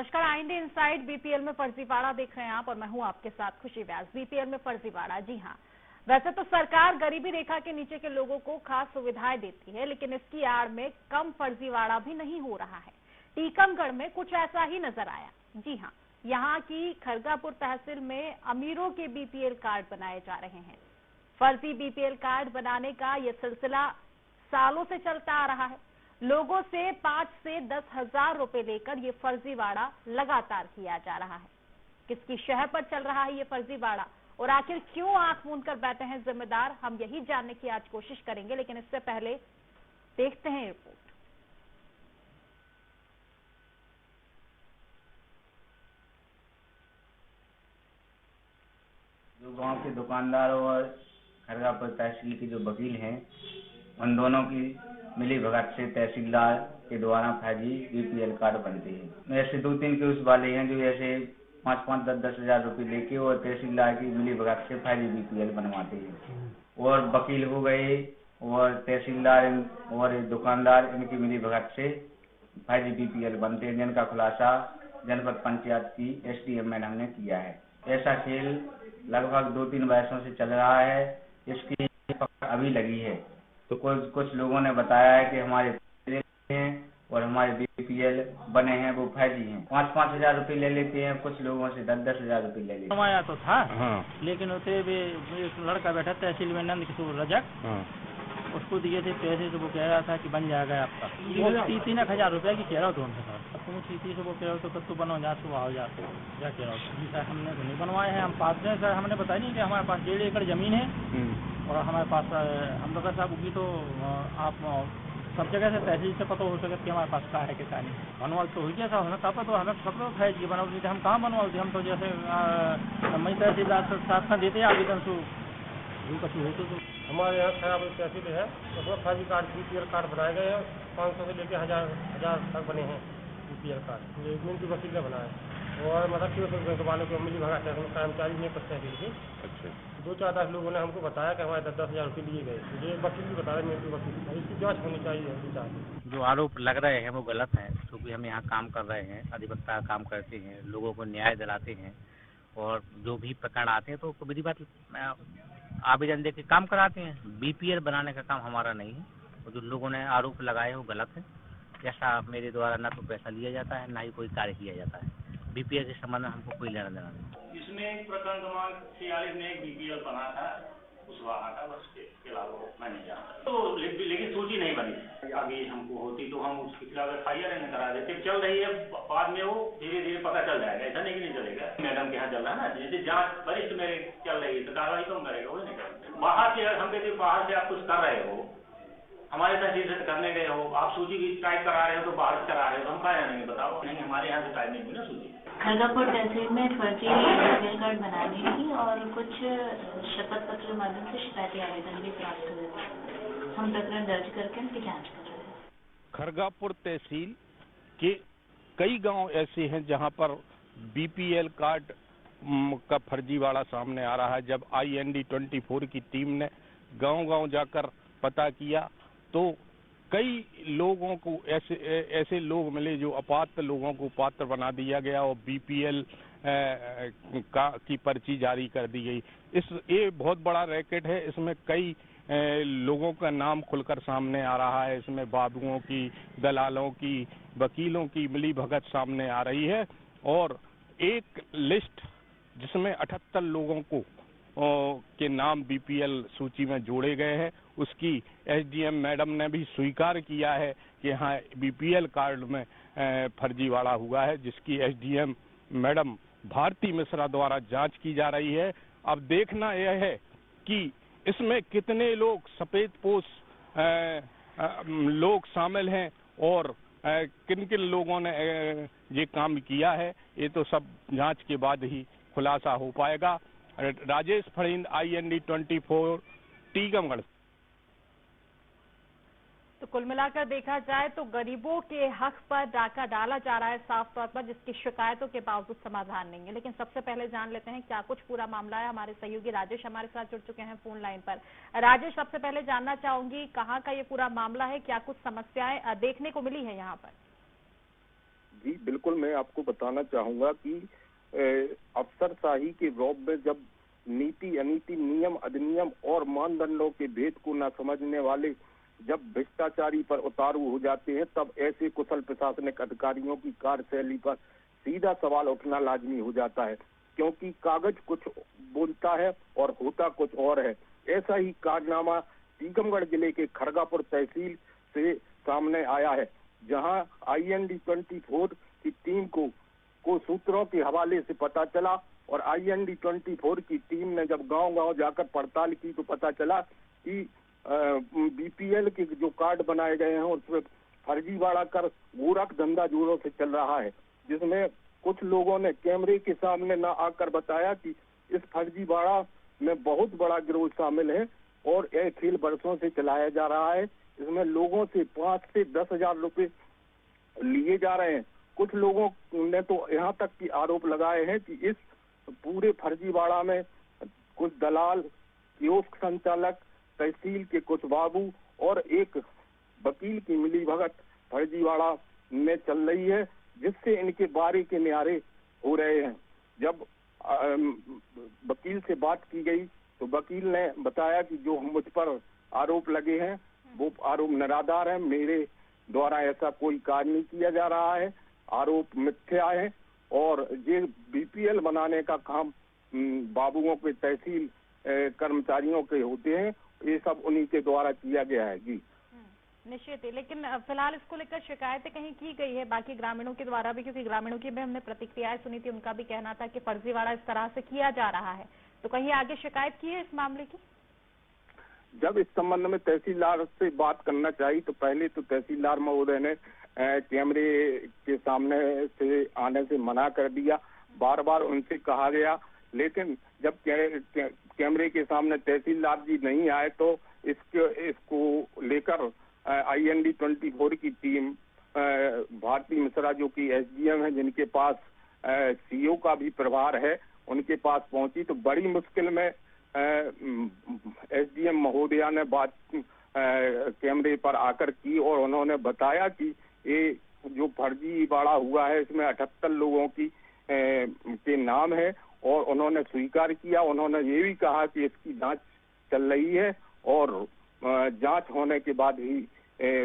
नमस्कार, आइंडे inside BPL में फर्जीवाड़ा देख रहे हैं आप और मैं हूं आपके साथ खुशी व्यास। बीपीएल में फर्जीवाड़ा, जी हां, वैसे तो सरकार गरीबी रेखा के नीचे के लोगों को खास सुविधाएं देती है, लेकिन इसकी आड़ में कम फर्जीवाड़ा भी नहीं हो रहा है। टीकमगढ़ में कुछ ऐसा ही नजर आया। जी हां, यहाँ की खरगापुर तहसील में अमीरों के बीपीएल कार्ड बनाए जा रहे हैं। फर्जी बीपीएल कार्ड बनाने का यह सिलसिला सालों से चलता आ रहा है। लोगों से 5 से 10 हजार रुपए लेकर ये फर्जीवाड़ा लगातार किया जा रहा है। किसकी शह पर चल रहा है ये फर्जीवाड़ा और आखिर क्यों आंख मूंद कर बैठे हैं जिम्मेदार, हम यही जानने की आज कोशिश करेंगे। लेकिन इससे पहले देखते हैं रिपोर्ट। जो गांव के दुकानदार और खरगापुर तहसील के जो वकील हैं, उन दोनों की मिली भगत से तहसीलदार के द्वारा फर्जी बीपीएल कार्ड बनते हैं। ऐसे 2-3 केस वाले हैं जो ऐसे 5-5, 10-10 हजार रुपये लेके और तहसीलदार की मिली भगत से फर्जी बीपीएल बनवाते हैं। और वकील हो गए और तहसीलदार और दुकानदार, इनकी मिली भगत से फर्जी बीपीएल बनते हैं, जिनका खुलासा जनपद पंचायत की एसडीएम मैडम ने किया है। ऐसा खेल लगभग 2-3 वर्षों से चल रहा है। इसकी पकड़ अभी लगी है। तो कुछ लोगों ने बताया है कि हमारे हैं और हमारे बीपीएल बने हैं वो फर्जी हैं। 5-5 हजार रुपये ले लेते हैं, कुछ लोगों से 10-10 हजार रुपये ले लेते हैं। कमाया तो था, लेकिन उसे भी एक लड़का बैठा तहसील में, नंद किशोर रजक, उसको दिए थे पैसे, तो वो कह रहा था कि बन जाएगा आपका। वो 3-3 हजार रुपये की कह रहा था उनसे। अब तुम चीती से वो कह रहे तो बनो जा, सुबह हो जा, तो क्या कह रहा हूँ सर, हमने तो नहीं बनवाए हैं। हम पास में सर, हमने बताया नहीं कि हमारे पास 1.5 एकड़ जमीन है और हमारे पास हम लोग साहब की तो आप सब जगह से तहसील से पता हो सके कि हमारे पास क्या है क्या नहीं। बनवाल तो हो गया साहब, हमें कहा तो हमें सब लोग है जी बनवाल थे, हम कहाँ बनवाल थे। हम तो जैसे मई तहसीलदार साथ में देते आवेदन से कछु होते तो। हमारे यहाँ खराब तहसील है, उसमें फर्जी कार्ड बीपीएल कार्ड बनाए गए हैं। 500 से लेकर हजार तक बने हैं बीपीएल कार्ड। ये मिंटू वकील ने बनाया और मतलब कि वालों को मिली भगत है, कर्मचारी नहीं पता है कि। अच्छा, 2-4 लोगों ने हमको बताया कि हमारे 10-10 हजार रुपये लिए गए। मुझे वकील भी बता रहे, मिंटू वकील। इसकी जांच होनी चाहिए। जो आरोप लग रहे हैं वो गलत है, क्योंकि हम यहाँ काम कर रहे हैं, अधिवक्ता काम करते हैं, लोगों को न्याय दिलाते हैं और जो भी प्रकरण आते हैं तो विधि बात आवेदन दे के काम कराते हैं। बीपीएल बनाने का काम हमारा नहीं है और जो लोगों ने आरोप लगाए वो गलत है। ऐसा मेरे द्वारा ना तो पैसा लिया जाता है, ना ही कोई कार्य किया जाता है। बीपीएल के संबंध में हमको कोई लेना देना नहीं। इसमें एक प्रकरण क्रमांक 46 में एक बीपीएल बना था, उस वाहन का, बस के अलावा मैं नहीं जानता। तो लेकिन सूची नहीं बनी। अभी हमको होती तो हम उसके खिलाफ FIR करा देते। चल रही है, बाद में वो धीरे धीरे पता चल जाएगा। ऐसा नहीं कि नहीं चलेगा। मैडम के यहाँ चल रहा है ना, जैसे जांच वरिष्ठ मेरे चल रही है तो कार्रवाई कौन करेगा? वो नहीं करेगा। बाहर से हम कहते बाहर से आप कुछ कर रहे हो, हमारे तहसील से करने गए हो, आप सूची भी टाइप करा रहे हो तो बाहर से करा रहे हो, तो हम क्या नहीं बताओ? नहीं, हमारे यहाँ से टाइप नहीं हुई ना सूची। खरगापुर तहसील में फर्जी बीपीएल कार्ड बनाने की और कुछ शपथ पत्र के माध्यम से शिकायती आवेदन भी प्राप्त हुए थे। हम प्रकरण दर्ज करके उनकी जांच कर रहे हैं। खरगापुर तहसील के कई गांव ऐसे हैं जहां पर बीपीएल कार्ड का फर्जीवाड़ा सामने आ रहा है। जब IND 24 की टीम ने गांव-गांव जाकर पता किया तो कई लोगों को ऐसे लोग मिले जो अपात्र लोगों को पात्र बना दिया गया और बीपीएल की पर्ची जारी कर दी गई। ये बहुत बड़ा रैकेट है। इसमें कई लोगों का नाम खुलकर सामने आ रहा है। इसमें बाबुओं की, दलालों की, वकीलों की मिली भगत सामने आ रही है और एक लिस्ट जिसमें 78 लोगों को के नाम बीपीएल सूची में जोड़े गए हैं, उसकी एसडीएम मैडम ने भी स्वीकार किया है कि हाँ बीपीएल कार्ड में फर्जीवाड़ा हुआ है, जिसकी एसडीएम मैडम भारती मिश्रा द्वारा जांच की जा रही है। अब देखना यह है कि इसमें कितने लोग सफेदपोश लोग शामिल हैं और किन किन लोगों ने ये काम किया है। ये तो सब जांच के बाद ही खुलासा हो पाएगा। राजेश फरींद, IND 24, टीकमगढ़। तो कुल मिलाकर देखा जाए तो गरीबों के हक पर डाका डाला जा रहा है साफ तौर पर, जिसकी शिकायतों के बावजूद समाधान नहीं है। लेकिन सबसे पहले जान लेते हैं क्या कुछ पूरा मामला है। हमारे सहयोगी राजेश हमारे साथ जुड़ चुके हैं फोन लाइन पर। राजेश, सबसे पहले जानना चाहूंगी कहाँ का ये पूरा मामला है, क्या कुछ समस्याएं देखने को मिली है यहाँ पर? जी बिल्कुल, मैं आपको बताना चाहूंगा कि अफसरशाही के रौब में जब नीति अनीति, नियम अधिनियम और मानदंडों के भेद को न समझने वाले जब भ्रष्टाचारी पर उतारू हो जाते हैं, तब ऐसे कुशल प्रशासनिक अधिकारियों की कार्यशैली पर सीधा सवाल उठना लाजमी हो जाता है, क्योंकि कागज कुछ बोलता है और होता कुछ और है। ऐसा ही कारनामा टीकमगढ़ जिले के खरगापुर तहसील से सामने आया है, जहां IND-24 की टीम को सूत्रों के हवाले से पता चला और IND-24 की टीम ने जब गांव-गांव जाकर पड़ताल की तो पता चला कि BPL के जो कार्ड बनाए गए हैं उसमें फर्जीवाड़ा कर गोरख धंधा जोरों से चल रहा है, जिसमें कुछ लोगों ने कैमरे के सामने न आकर बताया कि इस फर्जीवाड़ा में बहुत बड़ा गिरोह शामिल है और यह खेल बरसों से चलाया जा रहा है। इसमें लोगों से 5 से 10 हजार रुपए लिए जा रहे हैं। कुछ लोगों ने तो यहाँ तक कि आरोप लगाए हैं कि इस पूरे फर्जीवाड़ा में कुछ दलाल, कियोस्क संचालक, तहसील के कुछ बाबू और एक वकील की मिलीभगत फर्जीवाड़ा में चल रही है, जिससे इनके बारे के न्यारे हो रहे हैं। जब वकील से बात की गई तो वकील ने बताया कि जो मुझ पर आरोप लगे हैं वो आरोप निराधार है, मेरे द्वारा ऐसा कोई कार्य नहीं किया जा रहा है, आरोप मिथ्या है और ये BPL बनाने का काम बाबुओं के तहसील कर्मचारियों के होते हैं, ये सब उन्हीं के द्वारा किया गया है। जी निश्चित ही, लेकिन फिलहाल इसको लेकर शिकायतें कहीं की गई है बाकी ग्रामीणों के द्वारा भी, क्योंकि ग्रामीणों की भी हमने प्रतिक्रियाएं सुनी थी, उनका भी कहना था कि फर्जीवाड़ा इस तरह से किया जा रहा है, तो कहीं आगे शिकायत की है इस मामले की? जब इस संबंध में तहसीलदार से बात करना चाहिए तो पहले तो तहसीलदार महोदय ने कैमरे के सामने से आने से मना कर दिया, बार बार उनसे कहा गया, लेकिन जब कैमरे के सामने तहसीलदार जी नहीं आए तो इसको लेकर IND-24 की टीम भारती मिश्रा जो कि SDM है, जिनके पास CO का भी प्रभार है, उनके पास पहुंची तो बड़ी मुश्किल में SDM महोदया ने बात कैमरे पर आकर की और उन्होंने बताया कि ये जो फर्जीवाड़ा हुआ है इसमें 78 लोगों की के नाम है और उन्होंने स्वीकार किया। उन्होंने ये भी कहा कि इसकी जांच चल रही है और जांच होने के बाद ही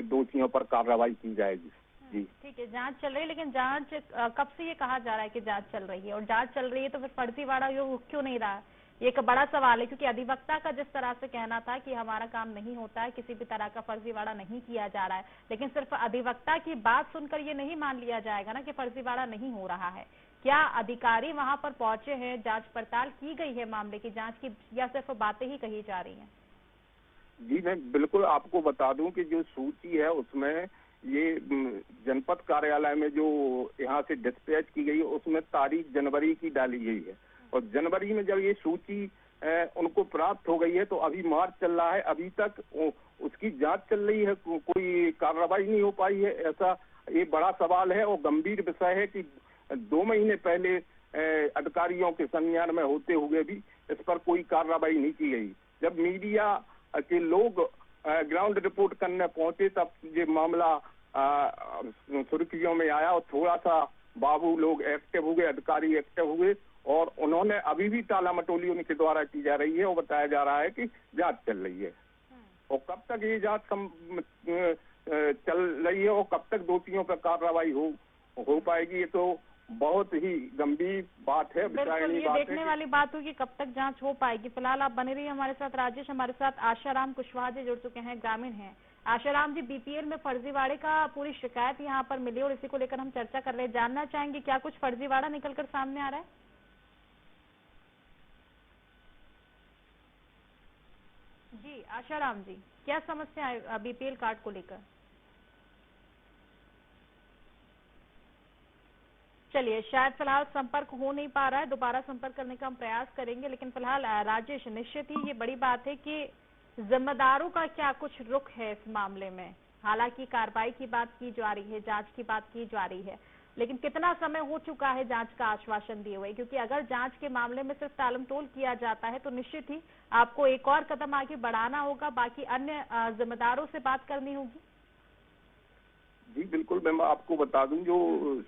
दोषियों पर कार्रवाई की जाएगी। जी ठीक है, जांच चल रही है, लेकिन जांच कब से ये कहा जा रहा है कि जांच चल रही है, और जांच चल रही है तो फिर फर्जीवाड़ा क्यों नहीं रहा? ये एक बड़ा सवाल है, क्योंकि अधिवक्ता का जिस तरह से कहना था कि हमारा काम नहीं होता है, किसी भी तरह का फर्जीवाड़ा नहीं किया जा रहा है, लेकिन सिर्फ अधिवक्ता की बात सुनकर ये नहीं मान लिया जाएगा ना कि फर्जीवाड़ा नहीं हो रहा है। क्या अधिकारी वहां पर पहुंचे हैं, जांच पड़ताल की गई है मामले की जांच की, या सिर्फ बातें ही कही जा रही हैं? जी मैं बिल्कुल आपको बता दूं कि जो सूची है उसमें ये जनपद कार्यालय में जो यहाँ से डिस्पैच की गई उसमें तारीख जनवरी की डाली गई है और जनवरी में जब ये सूची उनको प्राप्त हो गई है तो अभी मार्च चल रहा है, अभी तक उसकी जांच चल रही है, कोई कार्रवाई नहीं हो पाई है। ऐसा ये बड़ा सवाल है और गंभीर विषय है कि 2 महीने पहले अधिकारियों के संज्ञान में होते हुए भी इस पर कोई कार्रवाई नहीं की गई। जब मीडिया के लोग ग्राउंड रिपोर्ट करने पहुंचे तब ये मामला सुर्खियों में आया और थोड़ा सा बाबू लोग एक्टिव हुए, अधिकारी एक्टिव हुए और उन्होंने अभी भी टाला मटोली उनके द्वारा की जा रही है और बताया जा रहा है कि जांच चल रही है और कब तक ये जांच चल रही है और कब तक दोषियों पर कार्रवाई हो पाएगी, ये तो बहुत ही गंभीर बात है। बिल्कुल, ये देखने वाली बात होगी कब तक जांच हो पाएगी। फिलहाल आप बने रहिए हमारे साथ। राजेश, हमारे साथ आशाराम कुशवाहा जी जुड़ चुके हैं, ग्रामीण हैं। आशाराम जी, BPL में फर्जीवाड़े का पूरी शिकायत यहाँ पर मिली और इसी को लेकर हम चर्चा कर रहे हैं, जानना चाहेंगे क्या कुछ फर्जीवाड़ा निकलकर सामने आ रहा है? जी आशाराम जी, क्या समस्या है BPL कार्ड को लेकर? चलिए, शायद फिलहाल संपर्क हो नहीं पा रहा है, दोबारा संपर्क करने का हम प्रयास करेंगे, लेकिन फिलहाल राजेश, निश्चित ही ये बड़ी बात है कि जिम्मेदारों का क्या कुछ रुख है इस मामले में। हालांकि कार्रवाई की बात की जा रही है, जांच की बात की जा रही है, लेकिन कितना समय हो चुका है जांच का आश्वासन दिए हुए? क्योंकि अगर जांच के मामले में सिर्फ टालमटोल किया जाता है तो निश्चित ही आपको एक और कदम आगे बढ़ाना होगा, बाकी अन्य जिम्मेदारों से बात करनी होगी। जी बिल्कुल, मैं आपको बता दूं जो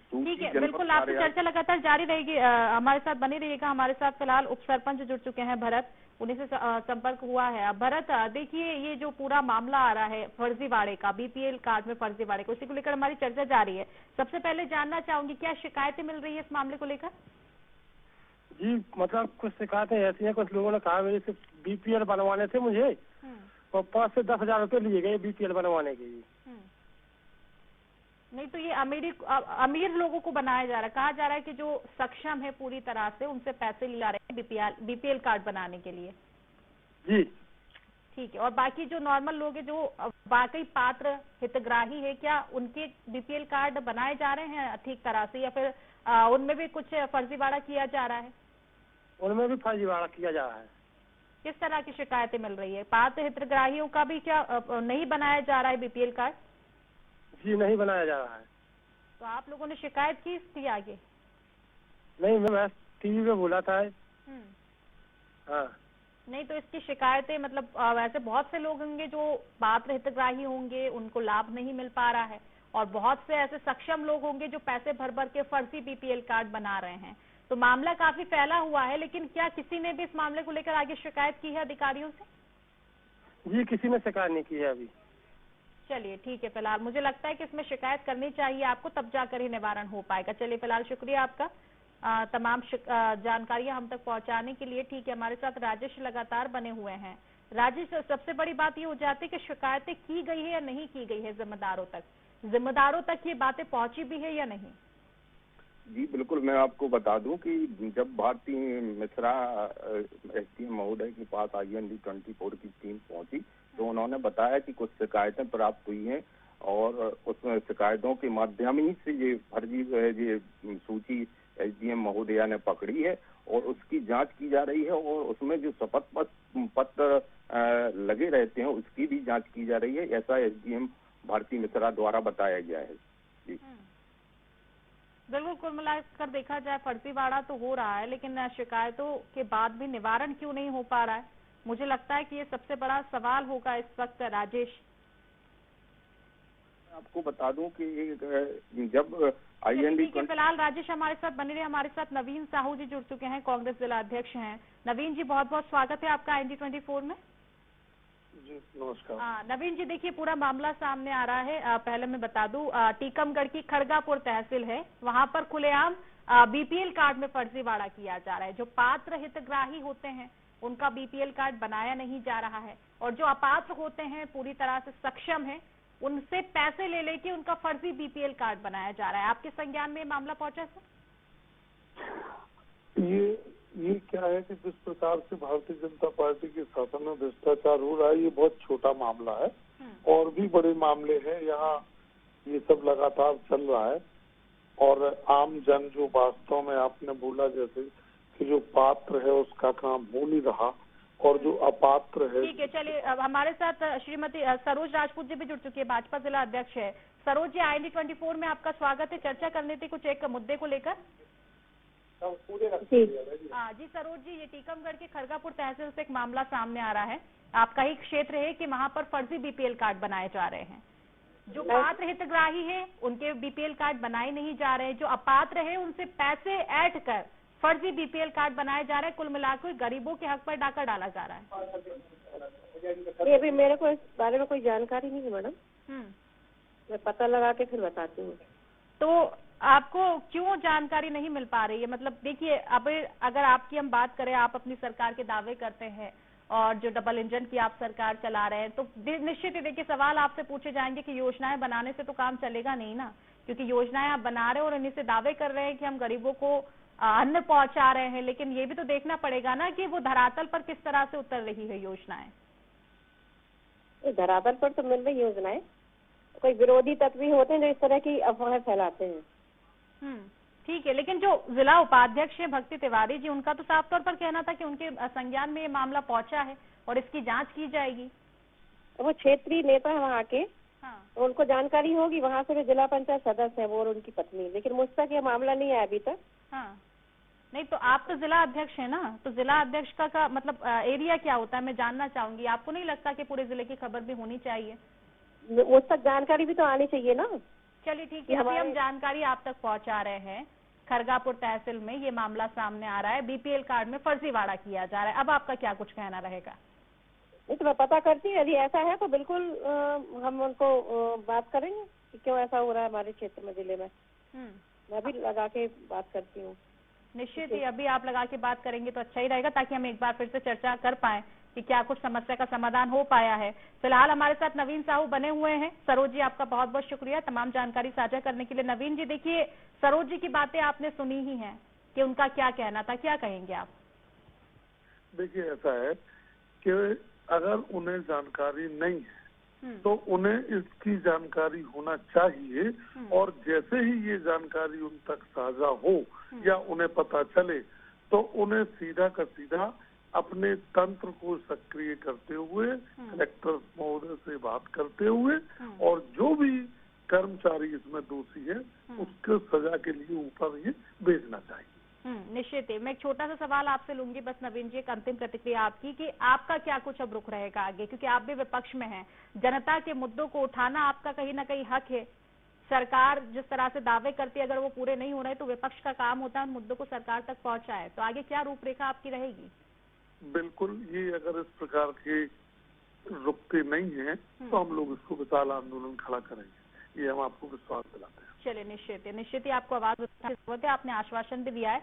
ठीक है, बिल्कुल आपकी चर्चा लगातार जारी रहेगी, हमारे साथ बने रहिएगा। हमारे साथ फिलहाल उप सरपंच जुड़ चुके हैं भरत, उन्हीं से संपर्क हुआ है। अब भरत देखिए, ये जो पूरा मामला आ रहा है फर्जीवाड़े का, बीपीएल कार्ड में फर्जीवाड़े को, इसी को लेकर हमारी चर्चा जारी है। सबसे पहले जानना चाहूंगी क्या शिकायतें मिल रही है इस मामले को लेकर? जी मतलब कुछ शिकायतें ऐसी हैं, कुछ लोगों ने कहा मेरे से बीपीएल बनवाने थे मुझे, और 5 से 10 हजार रुपये लिए गए बीपीएल बनवाने के लिए। नहीं तो ये अमीर लोगों को बनाया जा रहा है, कहा जा रहा है कि जो सक्षम है पूरी तरह से उनसे पैसे ला रहे हैं बीपीएल कार्ड बनाने के लिए। जी ठीक है, और बाकी जो नॉर्मल लोग हैं जो वाकई पात्र हितग्राही है, क्या उनके बीपीएल कार्ड बनाए जा रहे हैं ठीक तरह से, या फिर उनमें भी कुछ फर्जीवाड़ा किया जा रहा है? उनमें भी फर्जीवाड़ा किया जा रहा है। किस तरह की शिकायतें मिल रही है? पात्र हितग्राहियों का भी क्या नहीं बनाया जा रहा है बीपीएल कार्ड? जी नहीं बनाया जा रहा है। तो आप लोगों ने शिकायत की इसकी आगे? नहीं, मैं टीवी पे बोला था। हाँ नहीं तो इसकी शिकायतें मतलब वैसे बहुत से लोग होंगे जो पात्र हितग्राही होंगे, उनको लाभ नहीं मिल पा रहा है, और बहुत से ऐसे सक्षम लोग होंगे जो पैसे भर भर के फर्जी बीपीएल कार्ड बना रहे हैं। तो मामला काफी फैला हुआ है, लेकिन क्या किसी ने भी इस मामले को लेकर आगे शिकायत की है अधिकारियों से? जी किसी ने शिकायत नहीं की है अभी। चलिए ठीक है, फिलहाल मुझे लगता है कि इसमें शिकायत करनी चाहिए आपको, तब जाकर ही निवारण हो पाएगा। चलिए फिलहाल शुक्रिया आपका तमाम जानकारियां हम तक पहुंचाने के लिए। ठीक है, हमारे साथ राजेश लगातार बने हुए हैं। राजेश, सबसे बड़ी बात ये हो जाती है कि शिकायतें की गई है या नहीं की गई है जिम्मेदारों तक ये बातें पहुंची भी है या नहीं? जी बिल्कुल, मैं आपको बता दूं कि जब भारती मिश्रा एसडीएम महोदय के पास IND 24 की टीम पहुंची तो उन्होंने बताया कि कुछ शिकायतें प्राप्त हुई हैं, और उसमें शिकायतों के माध्यम ही से ये फर्जी ये सूची एसडीएम महोदया ने पकड़ी है, और उसकी जांच की जा रही है, और उसमें जो शपथ पत्र लगे रहते हैं उसकी भी जांच की जा रही है, ऐसा एसडीएम भारती मिश्रा द्वारा बताया गया है। जी बिल्कुल, कुल मिलाकर देखा जाए फर्जीवाड़ा तो हो रहा है, लेकिन शिकायतों के बाद भी निवारण क्यों नहीं हो पा रहा है? मुझे लगता है कि ये सबसे बड़ा सवाल होगा इस वक्त। राजेश, आपको बता दूं कि जब IND फिलहाल राजेश हमारे साथ बने रहे। हमारे साथ नवीन साहू जी जुड़ चुके हैं, कांग्रेस जिला अध्यक्ष हैं। नवीन जी, बहुत बहुत स्वागत है आपका IND 24 में। जी नमस्कार। नवीन जी, देखिए पूरा मामला सामने आ रहा है। पहले मैं बता दूं, टीकमगढ़ की खड़गापुर तहसील है, वहां पर खुलेआम बीपीएल कार्ड में फर्जीवाड़ा किया जा रहा है। जो पात्र हितग्राही होते हैं उनका बीपीएल कार्ड बनाया नहीं जा रहा है, और जो अपात्र होते हैं पूरी तरह से सक्षम है उनसे पैसे ले लेके उनका फर्जी बीपीएल कार्ड बनाया जा रहा है। आपके संज्ञान में मामला पहुंचा सर? ये क्या है कि जिस प्रकार से भारतीय जनता पार्टी के शासन में भ्रष्टाचार हो रहा है, ये बहुत छोटा मामला है, और भी बड़े मामले हैं यहाँ, ये सब लगातार चल रहा है। और आम जन जो वास्तव में आपने बोला जैसे कि जो पात्र है उसका काम हो नहीं रहा, और जो अपात्र है। ठीक है, चलिए अब हमारे साथ श्रीमती सरोज राजपूत जी भी जुड़ चुकी है, भाजपा जिला अध्यक्ष है। सरोज जी, IND 24 में आपका स्वागत है। चर्चा करनी थी कुछ एक मुद्दे को लेकर। जी सरोज जी, ये टीकमगढ़ के खड़गापुर तहसील से एक मामला सामने आ रहा है। आपका ही क्षेत्र है कि वहां पर फर्जी बीपीएल कार्ड बनाए जा रहे हैं। जो पात्र हितग्राही है उनके बीपीएल कार्ड बनाए नहीं जा रहे हैं, जो अपात्र है उनसे पैसे ऐड कर फर्जी बीपीएल कार्ड बनाए जा रहे हैं। कुल मिलाकर गरीबों के हक पर डाका डाला जा रहा है। ये भी मेरे को इस बारे में कोई जानकारी नहीं है मैडम, मैं पता लगा के फिर बताती हूँ। तो आपको क्यों जानकारी नहीं मिल पा रही है? मतलब देखिए, अब अगर आपकी हम बात करें, आप अपनी सरकार के दावे करते हैं और जो डबल इंजन की आप सरकार चला रहे हैं, तो निश्चित ही देखिए सवाल आपसे पूछे जाएंगे कि योजनाएं बनाने से तो काम चलेगा नहीं ना, क्योंकि योजनाएं आप बना रहे हैं और इन्हीं से दावे कर रहे हैं कि हम गरीबों को अन्न पहुंचा रहे हैं, लेकिन ये भी तो देखना पड़ेगा ना कि वो धरातल पर किस तरह से उतर रही है योजनाएं। धरातल पर तो मिल रही योजनाएं, कोई विरोधी तत्व भी होते हैं जो इस तरह की अफवाहें फैलाते हैं। ठीक है, लेकिन जो जिला उपाध्यक्ष है भक्ति तिवारी जी, उनका तो साफ तौर पर कहना था कि उनके संज्ञान में ये मामला पहुंचा है और इसकी जांच की जाएगी। वो क्षेत्रीय नेता है वहाँ के, तो उनको जानकारी होगी, वहाँ से भी जिला पंचायत सदस्य है वो और उनकी पत्नी, लेकिन मुझ तक ये मामला नहीं आया अभी तक। नहीं तो आप तो जिला अध्यक्ष है ना, तो जिला अध्यक्ष का मतलब एरिया क्या होता है मैं जानना चाहूंगी। आपको नहीं लगता कि पूरे जिले की खबर भी होनी चाहिए? उस तक जानकारी भी तो आनी चाहिए ना। चलिए ठीक है, अभी हम जानकारी आप तक पहुंचा रहे हैं। खरगापुर तहसील में ये मामला सामने आ रहा है, बीपीएल कार्ड में फर्जीवाड़ा किया जा रहा है। अब आपका क्या कुछ कहना रहेगा? नहीं तो मैं पता करती हूँ, यदि ऐसा है तो बिल्कुल हम उनको बात करेंगे कि क्यों ऐसा हो रहा है हमारे क्षेत्र में, जिले में। मैं भी लगा के बात करती हूँ। निश्चित ही अभी आप लगा के बात करेंगे तो अच्छा ही रहेगा, ताकि हम एक बार फिर से चर्चा कर पाए कि क्या कुछ समस्या का समाधान हो पाया है। फिलहाल हमारे साथ नवीन साहू बने हुए हैं। सरोज जी, आपका बहुत बहुत शुक्रिया तमाम जानकारी साझा करने के लिए। नवीन जी, देखिए सरोज जी की बातें आपने सुनी ही हैं कि उनका क्या कहना था, क्या कहेंगे आप? देखिए ऐसा है कि अगर उन्हें जानकारी नहीं है तो उन्हें इसकी जानकारी होना चाहिए, और जैसे ही ये जानकारी उन तक साझा हो या उन्हें पता चले तो उन्हें सीधा का सीधा अपने तंत्र को सक्रिय करते हुए, कलेक्टर महोदय से बात करते हुए, और जो भी कर्मचारी इसमें दोषी है उसके सजा के लिए ऊपर ये भेजना चाहिए। निश्चित ही। मैं एक छोटा सा सवाल आपसे लूंगी बस नवीन जी, एक अंतिम प्रतिक्रिया आपकी कि आपका क्या कुछ अब रुख रहेगा आगे, क्योंकि आप भी विपक्ष में हैं। जनता के मुद्दों को उठाना आपका कहीं ना कहीं हक है। सरकार जिस तरह से दावे करती है, अगर वो पूरे नहीं हो रहे तो विपक्ष का काम होता है उन मुद्दों को सरकार तक पहुंचाए। तो आगे क्या रूपरेखा आपकी रहेगी? बिल्कुल, ये अगर इस प्रकार के रुकते नहीं है तो हम लोग इसको विशाल आंदोलन खड़ा करेंगे, ये हम आपको विश्वास दिलाते हैं। चलिए, निश्चित ही आपको आवाज उठाने की जरूरत है। आपने आश्वासन भी दिया है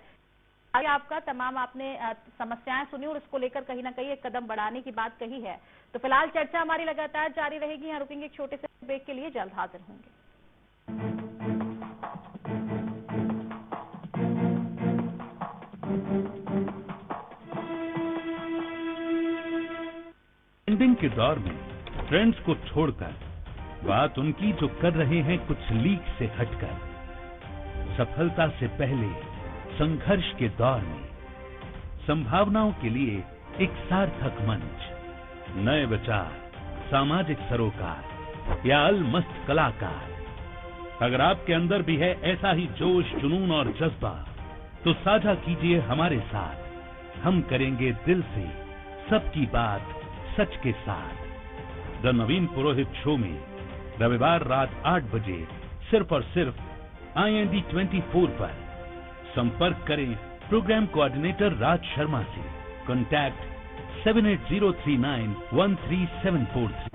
आगे आपका, तमाम आपने समस्याएं सुनी और उसको लेकर कहीं ना कहीं एक कदम बढ़ाने की बात कही है। तो फिलहाल चर्चा हमारी लगातार जारी रहेगी। यहाँ रुकेंगे एक छोटे से ब्रेक के लिए, जल्द हाजिर होंगे। ट्रेंडिंग के दौर में ट्रेंड्स को छोड़कर बात उनकी जो कर रहे हैं कुछ लीक से हटकर, सफलता से पहले संघर्ष के दौर में संभावनाओं के लिए एक सार्थक मंच, नए विचार, सामाजिक सरोकार या अलमस्त कलाकार। अगर आपके अंदर भी है ऐसा ही जोश, जुनून और जज्बा तो साझा कीजिए हमारे साथ। हम करेंगे दिल से सबकी बात सच के साथ। द नवीन पुरोहित शो में रविवार रात 8 बजे सिर्फ और सिर्फ IND 24 पर। संपर्क करें प्रोग्राम कोऑर्डिनेटर राज शर्मा से। कॉन्टैक्ट 7803913743।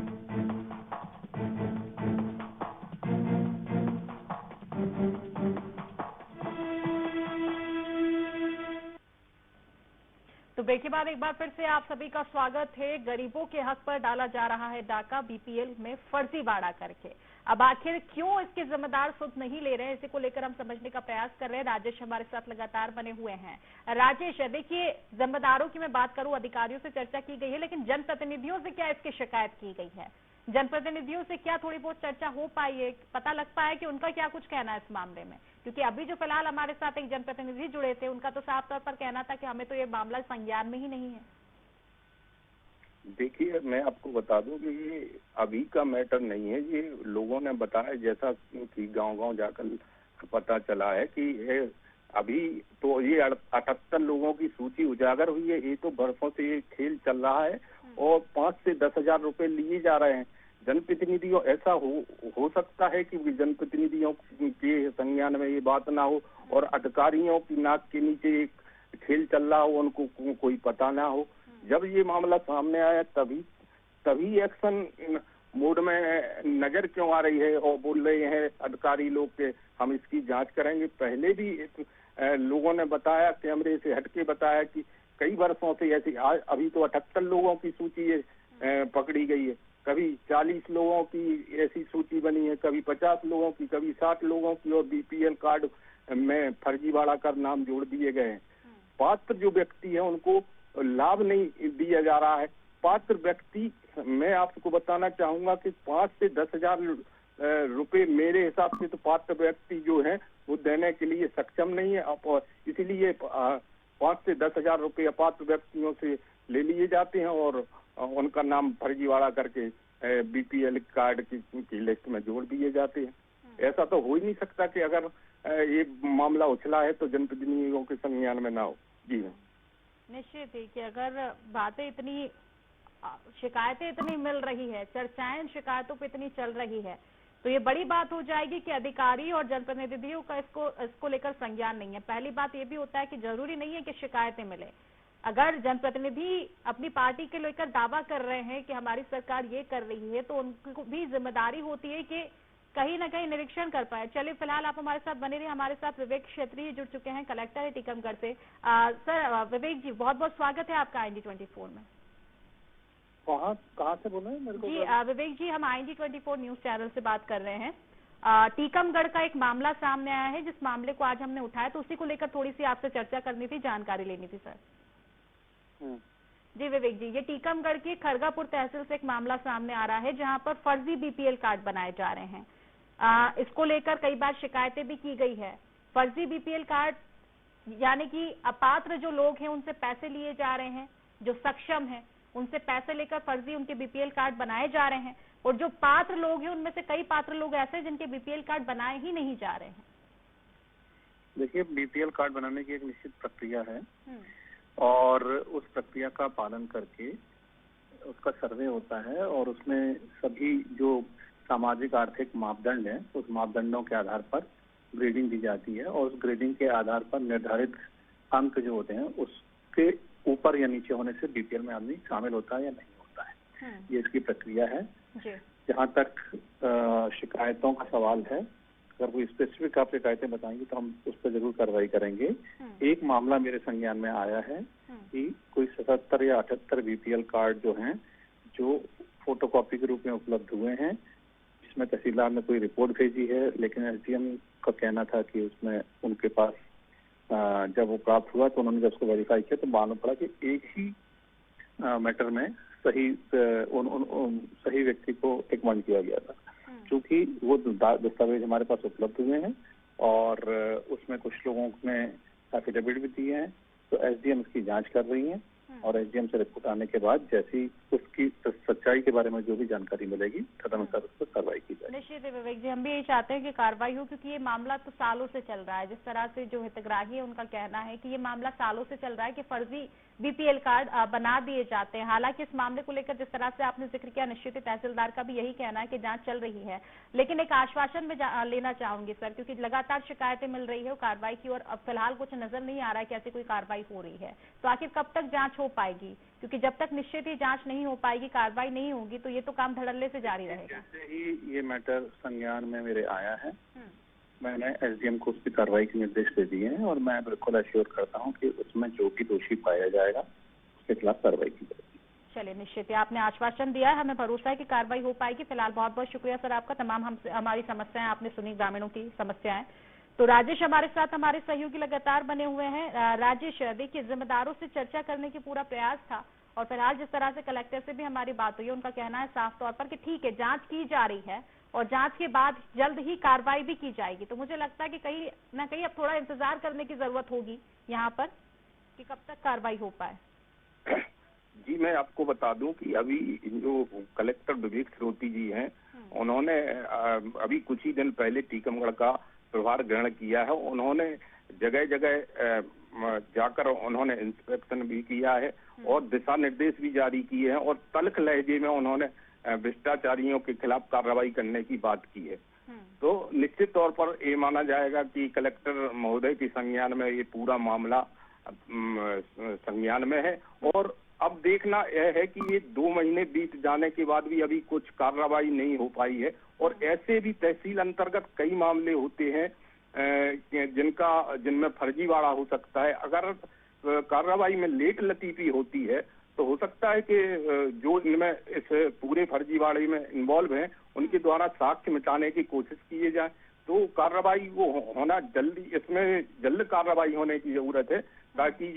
तो ब्रेक के बाद एक बार फिर से आप सभी का स्वागत है। गरीबों के हक पर डाला जा रहा है डाका, बीपीएल में फर्जीवाड़ा करके। अब आखिर क्यों इसके जिम्मेदार सुध नहीं ले रहे हैं, इसी को लेकर हम समझने का प्रयास कर रहे हैं। राजेश हमारे साथ लगातार बने हुए हैं। राजेश, देखिए जिम्मेदारों की मैं बात करूं, अधिकारियों से चर्चा की गई है, लेकिन जनप्रतिनिधियों से क्या इसकी शिकायत की गई है? जनप्रतिनिधियों से क्या थोड़ी बहुत चर्चा हो पाई है, पता लग पाया कि उनका क्या कुछ कहना है इस मामले में? क्योंकि अभी जो फिलहाल हमारे साथ एक जनप्रतिनिधि जुड़े थे, उनका तो साफ तौर पर कहना था कि हमें तो ये मामला संज्ञान में ही नहीं है। देखिए, मैं आपको बता दूं कि ये अभी का मैटर नहीं है। ये लोगों ने बताया, जैसा कि गांव-गांव जाकर पता चला है कि ये अभी तो ये 78 लोगों की सूची उजागर हुई है। ये तो बरसों से ये खेल चल रहा है और 5 से 10 हजार रुपए लिए जा रहे हैं जनप्रतिनिधियों। ऐसा हो सकता है कि जनप्रतिनिधियों के संज्ञान में ये बात ना हो और अधिकारियों की नाक के नीचे एक खेल चल रहा हो, उनको कोई पता ना हो। जब ये मामला सामने आया तभी एक्शन मोड में नजर क्यों आ रही है और बोल रहे हैं अधिकारी लोग के हम इसकी जांच करेंगे। पहले भी लोगों ने बताया, कैमरे से हटके बताया कि कई वर्षों से ऐसी, अभी तो 78 लोगों की सूची पकड़ी गई है, कभी 40 लोगों की ऐसी सूची बनी है, कभी 50 लोगों की, कभी 60 लोगों की, और बीपीएल कार्ड में फर्जीवाड़ा कर नाम जोड़ दिए गए हैं। पात्र जो व्यक्ति है उनको लाभ नहीं दिया जा रहा है। पात्र व्यक्ति, मैं आपको बताना चाहूंगा कि 5 से 10 हजार रुपए मेरे हिसाब से तो पात्र व्यक्ति जो है वो देने के लिए सक्षम नहीं है, और इसीलिए 5 से 10 हजार रुपए अपात्र व्यक्तियों से ले लिए जाते हैं और उनका नाम फर्जीवाड़ा करके बीपीएल कार्ड की लिस्ट में जोड़ दिए जाते हैं। ऐसा तो हो ही नहीं सकता कि अगर ये मामला उछला है तो जनप्रतिनिधियों के संज्ञान में ना हो। जी हाँ, निश्चित ही कि अगर बातें इतनी, शिकायतें इतनी मिल रही है, चर्चाएं शिकायतों पे इतनी चल रही है, तो ये बड़ी बात हो जाएगी कि अधिकारी और जनप्रतिनिधियों का इसको लेकर संज्ञान नहीं है। पहली बात ये भी होता है कि जरूरी नहीं है कि शिकायतें मिले। अगर जनप्रतिनिधि अपनी पार्टी के लेकर दावा कर रहे हैं कि हमारी सरकार ये कर रही है, तो उनको भी जिम्मेदारी होती है कि कहीं ना कहीं निरीक्षण कर पाए। चलिए फिलहाल आप हमारे साथ बने रहिए। हमारे साथ विवेक क्षेत्रीय जुड़ चुके हैं, कलेक्टर है टीकमगढ़ से। सर विवेक जी, बहुत बहुत स्वागत है आपका IND24 में। कहाँ से बोल रहे हैं मेरे को? जी विवेक जी, हम IND24 न्यूज चैनल से बात कर रहे हैं। टीकमगढ़ का एक मामला सामने आया है, जिस मामले को आज हमने उठाया, तो उसी को लेकर थोड़ी सी आपसे चर्चा करनी थी, जानकारी लेनी थी सर। जी विवेक जी, ये टीकमगढ़ की खरगापुर तहसील से एक मामला सामने आ रहा है, जहां पर फर्जी BPL कार्ड बनाए जा रहे हैं। इसको लेकर कई बार शिकायतें भी की गई है। फर्जी BPL कार्ड यानी कि अपात्र जो लोग हैं उनसे पैसे लिए जा रहे हैं, जो सक्षम हैं उनसे पैसे लेकर फर्जी उनके BPL कार्ड बनाए जा रहे हैं, और जो पात्र लोग हैं उनमें से कई पात्र लोग ऐसे जिनके BPL कार्ड बनाए ही नहीं जा रहे हैं। देखिए, BPL कार्ड बनाने की एक निश्चित प्रक्रिया है और उस प्रक्रिया का पालन करके उसका सर्वे होता है और उसमें सभी जो सामाजिक आर्थिक मापदंड हैं उस मापदंडों के आधार पर ग्रेडिंग दी जाती है और उस ग्रेडिंग के आधार पर निर्धारित अंक जो होते हैं उसके ऊपर या नीचे होने से BPL में आदमी शामिल होता है या नहीं होता है। ये इसकी प्रक्रिया है। जहाँ तक शिकायतों का सवाल है, अगर कोई स्पेसिफिक आप शिकायतें बताएंगे तो हम उस पर जरूर कार्रवाई करेंगे। एक मामला मेरे संज्ञान में आया है कि कोई 77 या 78 BPL कार्ड जो हैं, जो फोटोकॉपी के रूप में उपलब्ध हुए हैं, जिसमें तहसीलदार ने कोई रिपोर्ट भेजी है, लेकिन SDM का कहना था कि उसमें उनके पास जब वो प्राप्त हुआ तो उन्होंने जब उसको वेरीफाई किया तो मालूम पड़ा कि एक ही मैटर में सही व्यक्ति को टिकमंड किया गया था। चूंकि वो दस्तावेज हमारे पास उपलब्ध हुए हैं और उसमें कुछ लोगों ने एफिडेविट भी दिए हैं, तो SDM इसकी जांच कर रही है और SDM से रिपोर्ट आने के बाद जैसी उसकी सच्चाई के बारे में जो भी जानकारी मिलेगी तदनुसार उस पर कार्रवाई की जाएगी। निश्चित है विवेक जी, हम भी यही चाहते हैं कि कार्रवाई हो, क्योंकि ये मामला तो सालों से चल रहा है। जिस तरह से जो हितग्राही है उनका कहना है कि ये मामला सालों से चल रहा है कि फर्जी BPL कार्ड बना दिए जाते हैं। हालांकि इस मामले को लेकर जिस तरह से आपने जिक्र किया, निश्चित ही तहसीलदार का भी यही कहना है कि जांच चल रही है, लेकिन एक आश्वासन में लेना चाहूंगी सर, क्योंकि लगातार शिकायतें मिल रही है और कार्रवाई की, और अब फिलहाल कुछ नजर नहीं आ रहा है कि ऐसी कोई कार्रवाई हो रही है। तो आखिर कब तक जांच हो पाएगी? क्योंकि जब तक निश्चित ही जांच नहीं हो पाएगी, कार्रवाई नहीं होगी, तो ये तो काम धड़ल्ले से जारी रहेगा। जैसे ही ये मैटर संज्ञान में मेरे आया है, मैंने SDM को उसकी कार्रवाई के निर्देश दे दिए हैं और मैं बिल्कुल एश्योर करता हूं कि उसमें जो भी दोषी पाया जाएगा उसके खिलाफ कार्रवाई की जाएगी। चलिए, निश्चित ही आपने आश्वासन दिया है, हमें भरोसा है कि कार्रवाई हो पाएगी। फिलहाल बहुत बहुत शुक्रिया सर आपका। तमाम हमारी समस्याएं आपने सुनी, ग्रामीणों की समस्याएं। तो राजेश हमारे साथ, हमारे सहयोगी लगातार बने हुए हैं। राजेश, देखिए, जिम्मेदारों से चर्चा करने की पूरा प्रयास था और फिलहाल जिस तरह से कलेक्टर से भी हमारी बात हुई है, उनका कहना है साफ तौर पर कि ठीक है, जांच की जा रही है और जांच के बाद जल्द ही कार्रवाई भी की जाएगी। तो मुझे लगता है कि कहीं ना कहीं अब थोड़ा इंतजार करने की जरूरत होगी यहाँ पर कि कब तक कार्रवाई हो पाए। जी, मैं आपको बता दूं कि अभी जो कलेक्टर विवेक श्रोती जी हैं, उन्होंने अभी कुछ ही दिन पहले टीकमगढ़ का प्रभार ग्रहण किया है। उन्होंने जगह जगह जाकर उन्होंने इंस्पेक्शन भी किया है और दिशा निर्देश भी जारी किए हैं और तल्ख लहजे में उन्होंने भ्रष्टाचारियों के खिलाफ कार्रवाई करने की बात की है। तो निश्चित तौर पर ये माना जाएगा कि कलेक्टर महोदय के संज्ञान में ये पूरा मामला संज्ञान में है और अब देखना यह है कि ये 2 महीने बीत जाने के बाद भी अभी कुछ कार्रवाई नहीं हो पाई है और ऐसे भी तहसील अंतर्गत कई मामले होते हैं जिनमें फर्जीवाड़ा हो सकता है। अगर कार्रवाई में लेट लतीफी होती है तो हो सकता है कि जो इनमें इस पूरे फर्जीवाड़े में इन्वॉल्व हैं उनके द्वारा साक्ष्य मिटाने की कोशिश की जाए, तो कार्रवाई वो होना जल्दी, इसमें जल्द कार्रवाई होने की जरूरत है ताकि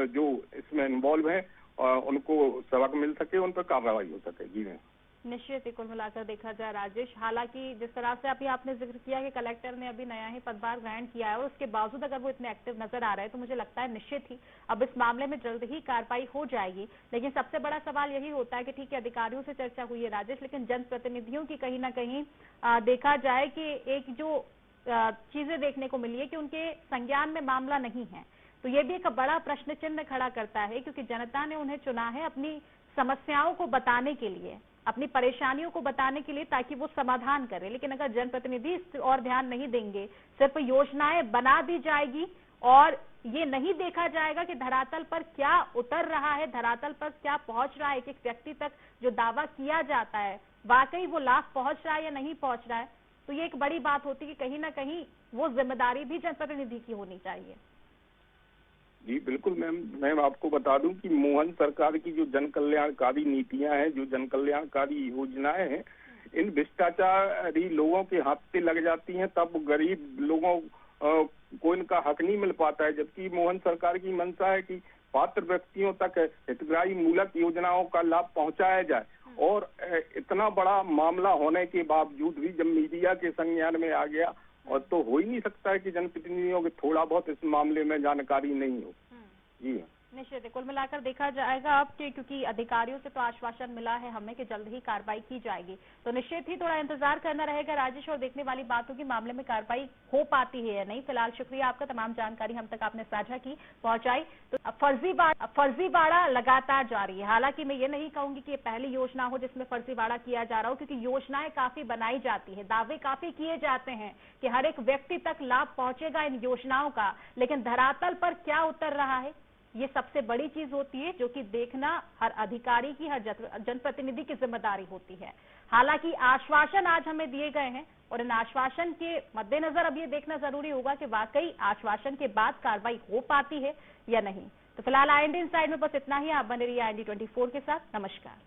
जो इसमें इन्वॉल्व हैं उनको सबक मिल सके, उन पर कार्रवाई हो सके। जी निश्चित ही कुल मिलाकर देखा जाए राजेश, हालांकि जिस तरह से अभी आपने जिक्र किया कि कलेक्टर ने अभी नया ही पदभार ग्रहण किया है और उसके बावजूद अगर वो इतने एक्टिव नजर आ रहे हैं तो मुझे लगता है निश्चित ही अब इस मामले में जल्द ही कार्रवाई हो जाएगी। लेकिन सबसे बड़ा सवाल यही होता है कि ठीक है, अधिकारियों से चर्चा हुई है राजेश, लेकिन जनप्रतिनिधियों की कहीं ना कहीं देखा जाए कि एक जो चीजें देखने को मिली है कि उनके संज्ञान में मामला नहीं है, तो ये भी एक बड़ा प्रश्न चिन्ह खड़ा करता है, क्योंकि जनता ने उन्हें चुना है अपनी समस्याओं को बताने के लिए, अपनी परेशानियों को बताने के लिए, ताकि वो समाधान करे। लेकिन अगर जनप्रतिनिधि इस और ध्यान नहीं देंगे, सिर्फ योजनाएं बना दी जाएगी और ये नहीं देखा जाएगा कि धरातल पर क्या उतर रहा है, धरातल पर क्या पहुंच रहा है, एक एक व्यक्ति तक जो दावा किया जाता है वाकई वो लाभ पहुंच रहा है या नहीं पहुंच रहा है, तो ये एक बड़ी बात होती है कि कहीं ना कहीं वो जिम्मेदारी भी जनप्रतिनिधि की होनी चाहिए। जी बिल्कुल मैम आपको बता दूं कि मोहन सरकार की जो जन कल्याणकारी नीतियां हैं, जो जन कल्याणकारी योजनाएं हैं, इन भ्रष्टाचारी लोगों के हाथ से लग जाती हैं, तब गरीब लोगों को इनका हक नहीं मिल पाता है। जबकि मोहन सरकार की मंशा है कि पात्र व्यक्तियों तक हितग्राही मूलक योजनाओं का लाभ पहुंचाया जाए। और इतना बड़ा मामला होने के बावजूद भी जब मीडिया के संज्ञान में आ गया, और तो हो ही नहीं सकता है कि जनप्रतिनिधियों को थोड़ा बहुत इस मामले में जानकारी नहीं हो। जी निश्चित है, कुल मिलाकर देखा जाएगा अब क्योंकि अधिकारियों से तो आश्वासन मिला है हमें कि जल्द ही कार्रवाई की जाएगी, तो निश्चित ही थोड़ा इंतजार करना रहेगा राजेश, और देखने वाली बात होगी मामले में कार्रवाई हो पाती है या नहीं। फिलहाल शुक्रिया आपका, तमाम जानकारी हम तक आपने साझा की, पहुंचाई। तो फर्जीवाड़ा लगातार जारी है। हालांकि मैं ये नहीं कहूंगी कि ये पहली योजना हो जिसमें फर्जीवाड़ा किया जा रहा हो, क्योंकि योजनाएं काफी बनाई जाती है, दावे काफी किए जाते हैं कि हर एक व्यक्ति तक लाभ पहुंचेगा इन योजनाओं का, लेकिन धरातल पर क्या उतर रहा है ये सबसे बड़ी चीज होती है, जो कि देखना हर अधिकारी की, हर जनप्रतिनिधि की जिम्मेदारी होती है। हालांकि आश्वासन आज हमें दिए गए हैं और इन आश्वासन के मद्देनजर अब ये देखना जरूरी होगा कि वाकई आश्वासन के बाद कार्रवाई हो पाती है या नहीं। तो फिलहाल IND इनसाइड में बस इतना ही। आप बने रहिए IND 24 के साथ। नमस्कार।